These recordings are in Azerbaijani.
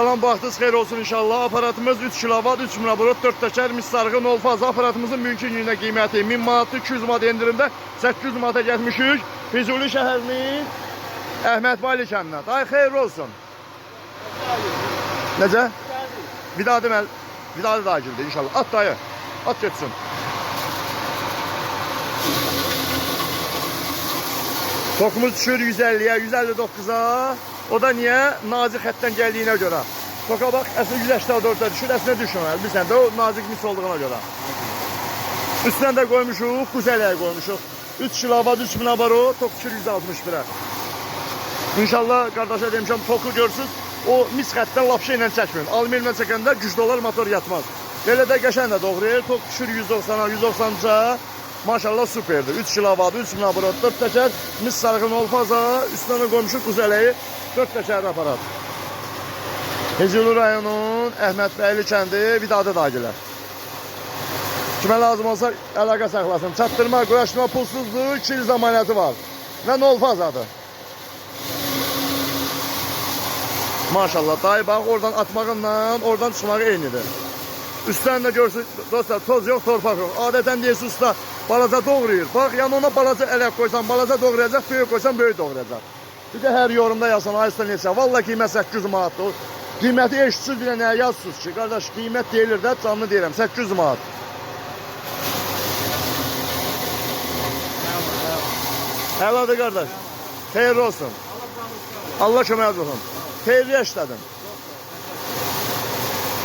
Salam, vaxtınız xeyir olsun inşallah. Aparatımız 3 kilovat, 3 monobrot, 4 təkər, mis-sarğı, nol faz. Aparatımızın mümkün gününə qiyməti 1000 manatlı, 200 manat endirimdə 800 manata gəlmişik. Füzuli şəhərinin Əhməd Vali kəndinə. Dayı xeyir olsun. Necə? Vidadı da girdi inşallah. At dayı, at geçsin. Tokumuz düşür 150'ye, 159'a. O da niye? Nazik xətdən gəldiyinə görə. Toka bax, əslində 184'ə düşür, əslində düşmür. Bilsən də o nazik mis olduğuna görə. Üstündən də qoymuşuq, quzələyə qoymuşuq. 3 kilovat, 3 minabaro, tok düşür 161'ə. İnşallah qardaşa demişəm, toku görsünüz. O mis xətdən lap şeylə çəkməyin. Alüminyumla çəkəndə güclü olar, motor yatmaz. Belə də qəşən də doğrayır. Tok düşür 190'a, 193'ə. Maşallah süperdir. 3 kilovat, 3 minabaro, 4 təkər, mis sarğın olfaza, üstündən qoymuşuq quzələyi, 4 təkərli aparat. Füzuli rayonun Əhmədbəyli kəndi, Vidadı dagilər. Kimə lazım olsa əlaqə saxlasın. Çatdırma, qoyaşdırma pulsuzdur, 2 il zamanəti var. Və nol fazadır. Maşallah, dayı bax, oradan atmağınla, oradan çıxmağı eynidir. Üstdən də görsün, dostlar, toz yox, torpaq yox. Adətən deyirsin, usta balaca doğrayır. Bax, yəni ona balaca ələk qoysan, balaca doğrayacaq, böyük qoysan, böyük doğrayacaq. Bir də hər yorumda yazsan, ayısta neçə. Valla qiymət 800 manatdır. Qiyməti eşitsiniz, bir də nəyə yazsınız ki, qardaş, qiymət deyilir də, canlı deyirəm, 800 manat. Həladır, qardaş. Xeyirli olsun. Allah köməyiniz olsun. Xeyirli işlədin.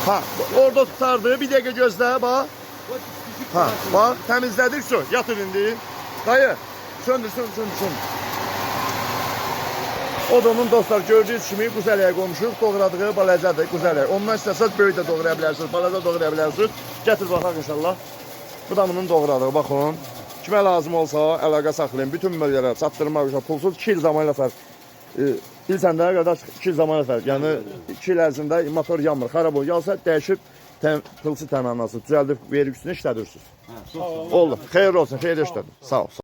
Ha, orada tutardı, bir dəqiqə gözlə, bax. Ha, bax, təmizlədik, su, yatır indi. Dayı, söndür. O da onun dostlar, gördüyünüz kimi quzələyə qoymuşuq, doğradığı balacadır, quzələyə. Ondan istəsəz böyük də doğraya bilərsiniz, balaca doğraya bilərsiniz. Gətir baxaq inşallah. Bu da bunun doğradığı, baxın. Kimə lazım olsa, əlaqə saxlayın. Bütün bölgələrə çatdırmaq üçün pulsuz 2 il zaman ilə sər. Bilsən də, qardaş, 2 il zaman ilə sər. Yəni, 2 il ərzində motor yanmır, xarab olur. Yalsa dəyişib, pulsuz təmənnasız, düzəldib, verib üstünə işlədirsiniz. Olur, xeyir olsun, xeyir işlədir. Sağ ol.